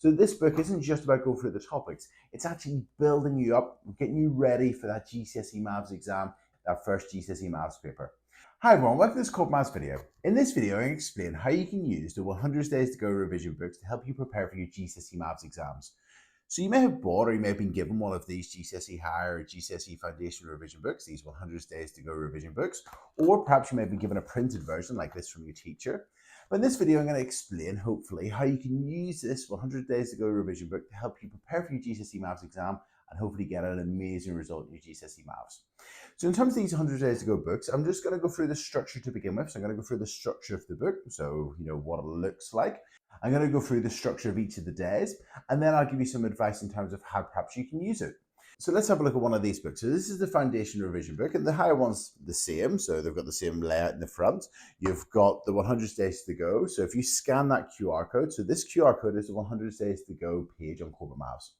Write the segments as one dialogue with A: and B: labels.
A: So this book isn't just about going through the topics, it's actually building you up, getting you ready for that GCSE Maths exam, that first GCSE Maths paper. Hi everyone, welcome to this Corbettmaths video. In this video, I'm going to explain how you can use the 100 Days to Go revision books to help you prepare for your GCSE Maths exams. So you may have bought or you may have been given one of these GCSE Higher or GCSE Foundation revision books, these 100 Days to Go revision books, or perhaps you may have been given a printed version like this from your teacher. But in this video, I'm going to explain, hopefully, how you can use this 100 Days to Go revision book to help you prepare for your GCSE Maths exam and hopefully get an amazing result in your GCSE Maths. So in terms of these 100 Days to Go books, I'm just going to go through the structure to begin with. So I'm going to go through the structure of the book, so you know what it looks like. I'm going to go through the structure of each of the days, and then I'll give you some advice in terms of how perhaps you can use it. So let's have a look at one of these books. So this is the Foundation Revision book, and the higher one's the same. So they've got the same layout in the front. You've got the 100 Days to Go. So if you scan that QR code, so this QR code is the 100 Days to Go page on Corbettmaths.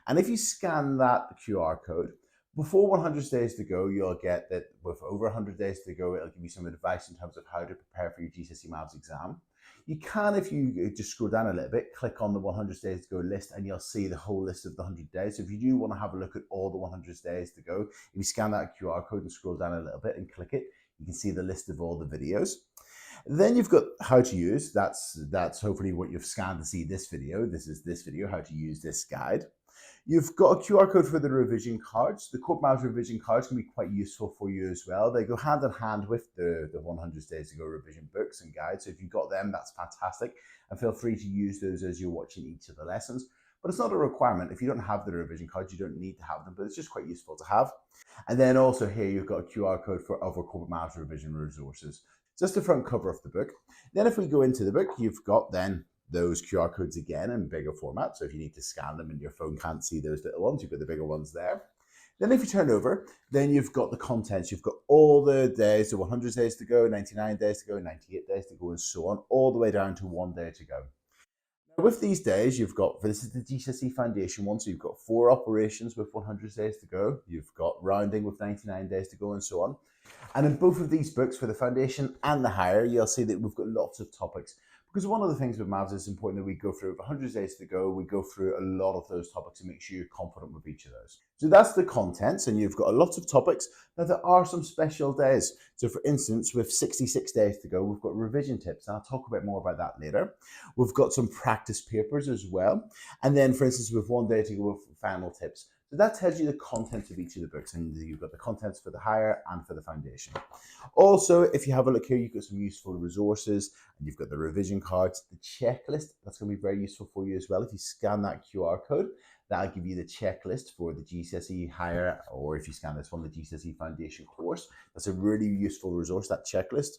A: And if you scan that QR code, before 100 Days to Go, you'll get that with over 100 days to go, it'll give you some advice in terms of how to prepare for your GCSE Maths exam. You can, if you just scroll down a little bit, click on the 100 Days to Go list and you'll see the whole list of the 100 days. So if you do want to have a look at all the 100 days to go, if you scan that QR code and scroll down a little bit and click it, you can see the list of all the videos. Then you've got how to use, that's hopefully what you've scanned to see this video. This is this video, how to use this guide. You've got a QR code for the revision cards. The Corbettmaths revision cards can be quite useful for you as well. They go hand in hand with the 100 Days to Go revision books and guides. So if you've got them, that's fantastic. And feel free to use those as you're watching each of the lessons. But it's not a requirement. If you don't have the revision cards, you don't need to have them, but it's just quite useful to have. And then also here, you've got a QR code for other Corbettmaths revision resources. Just the front cover of the book. Then if we go into the book, you've got then those QR codes again in bigger format. So if you need to scan them and your phone can't see those little ones, you've got the bigger ones there. Then if you turn over, then you've got the contents. You've got all the days, so 100 days to go, 99 days to go, 98 days to go, and so on, all the way down to 1 day to go. Now with these days, you've got, this is the GCSE Foundation one, so you've got 4 operations with 100 days to go. You've got rounding with 99 days to go, and so on. And in both of these books, for the Foundation and the Higher, you'll see that we've got lots of topics. Because one of the things with maths is important that we go through, with 100 days to go, we go through a lot of those topics and make sure you're confident with each of those. So that's the contents, and you've got a lot of topics. Now there are some special days. So for instance, with 66 days to go, we've got revision tips, and I'll talk a bit more about that later. We've got some practice papers as well. And then for instance, with 1 day to go, with final tips. So that tells you the contents of each of the books, and you've got the contents for the Higher and for the Foundation. Also, if you have a look here, you've got some useful resources, and you've got the revision cards, the checklist. That's going to be very useful for you as well. If you scan that QR code, that'll give you the checklist for the GCSE Higher, or if you scan this one, the GCSE Foundation course. That's a really useful resource, that checklist.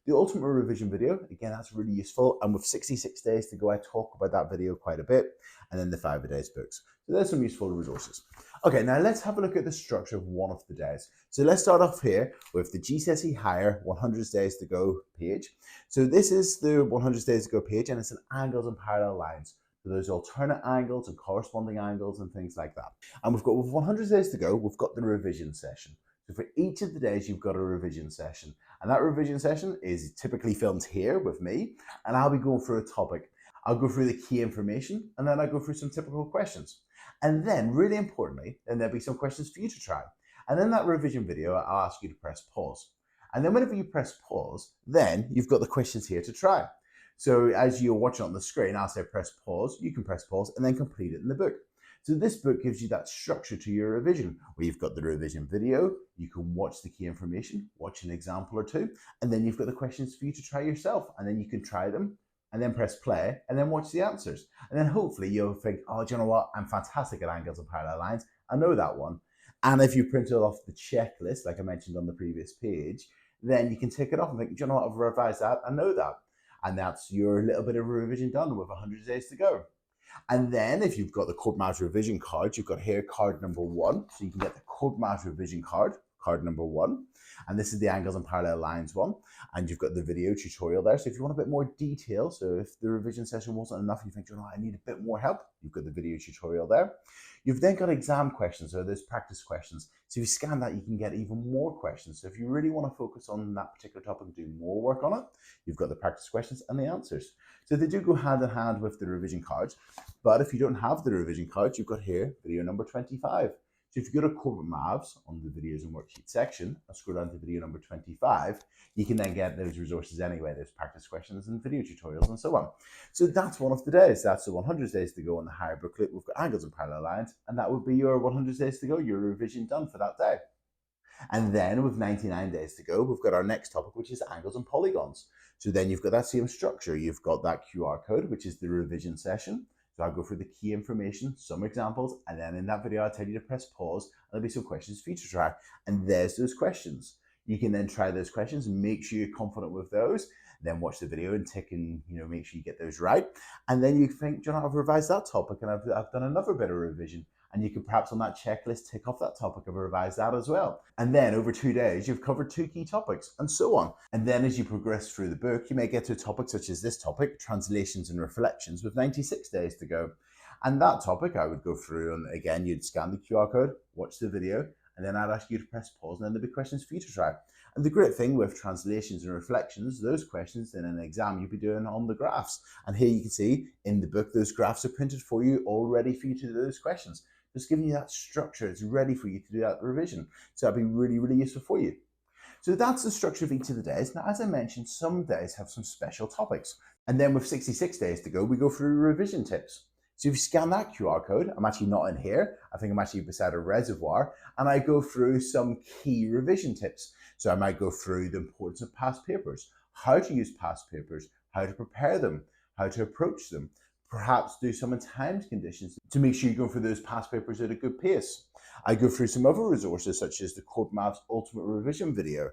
A: The ultimate revision video, again, that's really useful. And with 66 days to go, I talk about that video quite a bit. And then the 5 days books. So there's some useful resources. Okay, now let's have a look at the structure of one of the days. So let's start off here with the GCSE Higher 100 Days to Go page. So this is the 100 Days to Go page, and it's an angles and parallel lines. So there's alternate angles and corresponding angles and things like that. And we've got, with 100 days to go, we've got the revision session. So for each of the days, you've got a revision session. And that revision session is typically filmed here with me, and I'll be going through a topic. I'll go through the key information, and then I'll go through some typical questions. And then, really importantly, then there'll be some questions for you to try. And in that revision video, I'll ask you to press pause. And then whenever you press pause, then you've got the questions here to try. So as you're watching on the screen, I'll say press pause, you can press pause, and then complete it in the book. So this book gives you that structure to your revision, where you've got the revision video, you can watch the key information, watch an example or two, and then you've got the questions for you to try yourself, and then you can try them, and then press play, and then watch the answers. And then hopefully you'll think, oh, do you know what? I'm fantastic at angles and parallel lines. I know that one. And if you print it off the checklist, like I mentioned on the previous page, then you can tick it off and think, do you know what? I've revised that. I know that. And that's your little bit of revision done with 100 days to go. And then if you've got the Corbettmaths revision cards, you've got here card number 1. So you can get the Corbettmaths revision card, card number 1. And this is the angles and parallel lines one. And you've got the video tutorial there. So if you want a bit more detail, so if the revision session wasn't enough, you think, you know, I need a bit more help, you've got the video tutorial there. You've then got exam questions, or those practice questions. So if you scan that, you can get even more questions. So if you really want to focus on that particular topic and do more work on it, you've got the practice questions and the answers. So they do go hand in hand with the revision cards. But if you don't have the revision cards, you've got here video number 25. So if you go to Corbettmaths on the videos and worksheet section and scroll down to video number 25, you can then get those resources anyway. There's practice questions and video tutorials and so on. So that's one of the days. That's the 100 days to go on the higher booklet. We've got angles and parallel lines, and that would be your 100 days to go, your revision done for that day. And then with 99 days to go, we've got our next topic, which is angles and polygons. So then you've got that same structure. You've got that QR code, which is the revision session. So I'll go through the key information, some examples, and then in that video, I'll tell you to press pause, and there'll be some questions for you to try. And there's those questions. You can then try those questions and make sure you're confident with those. Then watch the video and tick and make sure you get those right. And then you think, you know, I've revised that topic and I've done another bit of revision. And you can perhaps on that checklist tick off that topic and revise that as well. And then over 2 days, you've covered 2 key topics and so on. And then as you progress through the book, you may get to a topic such as this topic, translations and reflections, with 96 days to go. And that topic I would go through, and again, you'd scan the QR code, watch the video, and then I'd ask you to press pause, and then there'll be questions for you to try. And the great thing with translations and reflections, those questions in an exam you'll be doing on the graphs. And here you can see in the book, those graphs are printed for you, all ready for you to do those questions. Just giving you that structure, it's ready for you to do that revision. So that'd be really, really useful for you. So that's the structure of each of the days. Now, as I mentioned, some days have some special topics. And then with 66 days to go, we go through revision tips. So if you scan that QR code, I'm actually not in here. I think I'm actually beside a reservoir, and I go through some key revision tips. So I might go through the importance of past papers, how to use past papers, how to prepare them, how to approach them, perhaps do some in timed conditions to make sure you go for those past papers at a good pace. I go through some other resources such as the Corbettmaths Ultimate Revision video.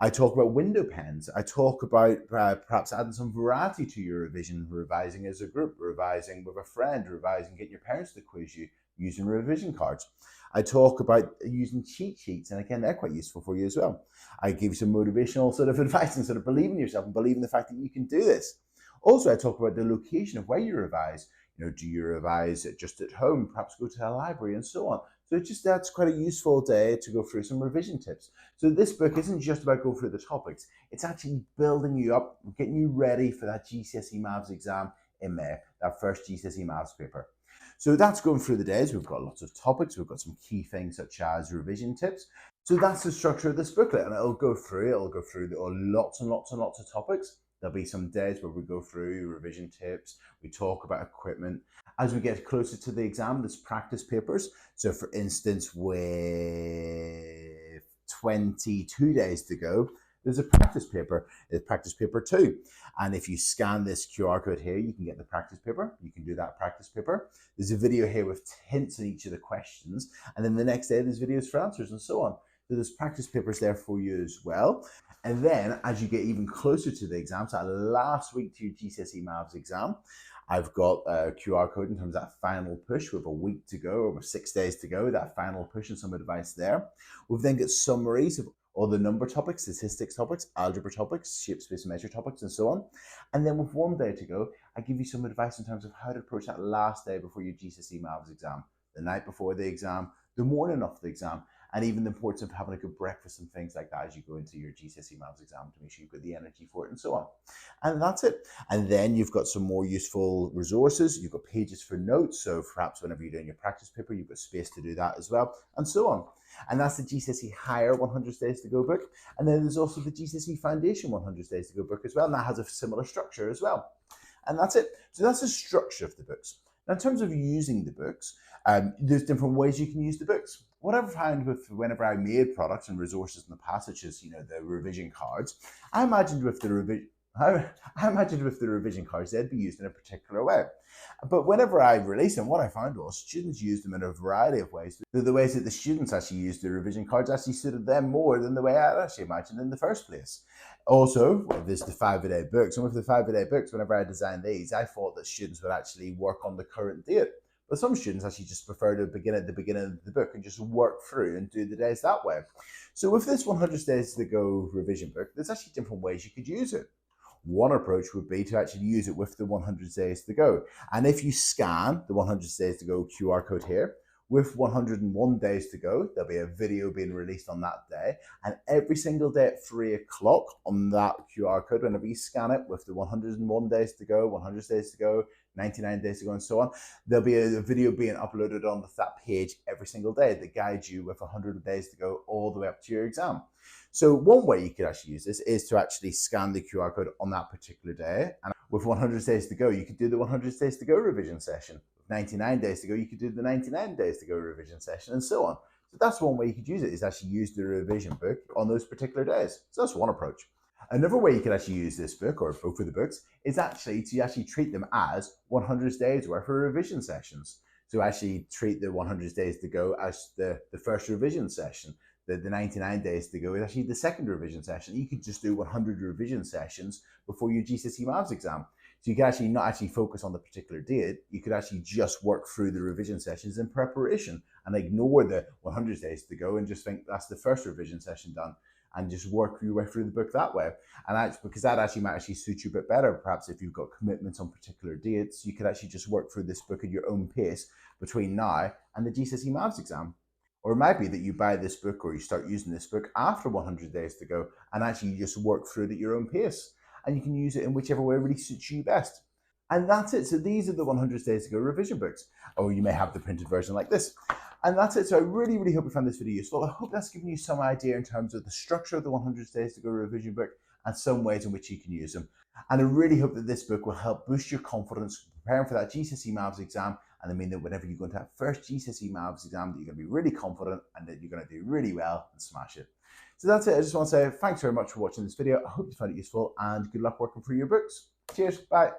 A: I talk about window pens. I talk about perhaps adding some variety to your revision, revising as a group, revising with a friend, revising, getting your parents to quiz you using revision cards. I talk about using cheat sheets, and again, they're quite useful for you as well. I give you some motivational sort of advice and sort of believe in yourself and believe in the fact that you can do this. Also, I talk about the location of where you revise. Do you revise it just at home, perhaps go to a library and so on. So that's quite a useful day to go through some revision tips. So this book isn't just about going through the topics, it's actually building you up, getting you ready for that GCSE Maths exam in May, that first GCSE Maths paper. So that's going through the days. We've got lots of topics, we've got some key things such as revision tips. So that's the structure of this booklet, and it'll go through lots and lots and lots of topics. There'll be some days where we go through revision tips, we talk about equipment. As we get closer to the exam, there's practice papers. So for instance, with 22 days to go, there's a practice paper. It's practice paper 2. And if you scan this QR code here, you can get the practice paper. You can do that practice paper. There's a video here with hints on each of the questions. And then the next day, there's videos for answers and so on. So there's practice papers there for you as well. And then as you get even closer to the exam, so last week to your GCSE Maths exam, I've got a QR code in terms of that final push with a week to go, or 6 days to go, that final push and some advice there. We've then got summaries of all the number topics, statistics topics, algebra topics, shape, space, and measure topics, and so on. And then with 1 day to go, I give you some advice in terms of how to approach that last day before your GCSE Maths exam, the night before the exam, the morning of the exam, and even the importance of having a good breakfast and things like that as you go into your GCSE Maths exam to make sure you've got the energy for it and so on. And that's it. And then you've got some more useful resources. You've got pages for notes. So perhaps whenever you're doing your practice paper, you've got space to do that as well, and so on. And that's the GCSE Higher 100 Days to Go book. And then there's also the GCSE Foundation 100 Days to Go book as well. And that has a similar structure as well. And that's it. So that's the structure of the books. Now, in terms of using the books, there's different ways you can use the books. What I've found with whenever I made products and resources in the past, such as the revision cards, I imagined with the revision cards they'd be used in a particular way. But whenever I released them, what I found was students used them in a variety of ways. The ways that the students actually used the revision cards actually suited them more than the way I had actually imagined in the first place. Also, there's the 5-a-day books, and with the 5-a-day books, whenever I designed these, I thought that students would actually work on the current date. But some students actually just prefer to begin at the beginning of the book and just work through and do the days that way. So with this 100 Days to Go revision book, there's actually different ways you could use it. One approach would be to actually use it with the 100 Days to Go. And if you scan the 100 Days to Go QR code here, with 101 days to go, there'll be a video being released on that day. And every single day at 3 o'clock on that QR code, whenever you scan it with the 101 days to go, 100 days to go, 99 days to go, and so on, there'll be a video being uploaded on that page every single day that guides you with 100 days to go all the way up to your exam. So one way you could actually use this is to actually scan the QR code on that particular day. And with 100 days to go, you could do the 100 days to go revision session. 99 days to go, you could do the 99 days to go revision session, and so on. So that's one way you could use it, is actually use the revision book on those particular days. So that's one approach. Another way you could actually use this book, or both of the books, is actually to actually treat them as 100 days worth of revision sessions. So actually treat the 100 days to go as the first revision session. The 99 days to go is actually the second revision session. You could just do 100 revision sessions before your GCSE Maths exam. So you can actually not actually focus on the particular date. You could actually just work through the revision sessions in preparation and ignore the 100 days to go and just think that's the first revision session done, and just work your way through the book that way. And that's because that actually might actually suit you a bit better. Perhaps if you've got commitments on particular dates, you could actually just work through this book at your own pace between now and the GCSE Maths exam. Or it might be that you buy this book or you start using this book after 100 days to go and actually just work through it at your own pace. And you can use it in whichever way really suits you best. And that's it. So these are the 100 Days to Go revision books. Or you may have the printed version like this. And that's it. So I really, really hope you found this video useful. I hope that's given you some idea in terms of the structure of the 100 Days to Go revision book and some ways in which you can use them. And I really hope that this book will help boost your confidence preparing for that GCSE Maths exam, and I mean that whenever you go into that first GCSE Maths exam, that you're going to be really confident and that you're going to do really well and smash it. So that's it. I just want to say thanks very much for watching this video. I hope you found it useful and good luck working through your books. Cheers. Bye.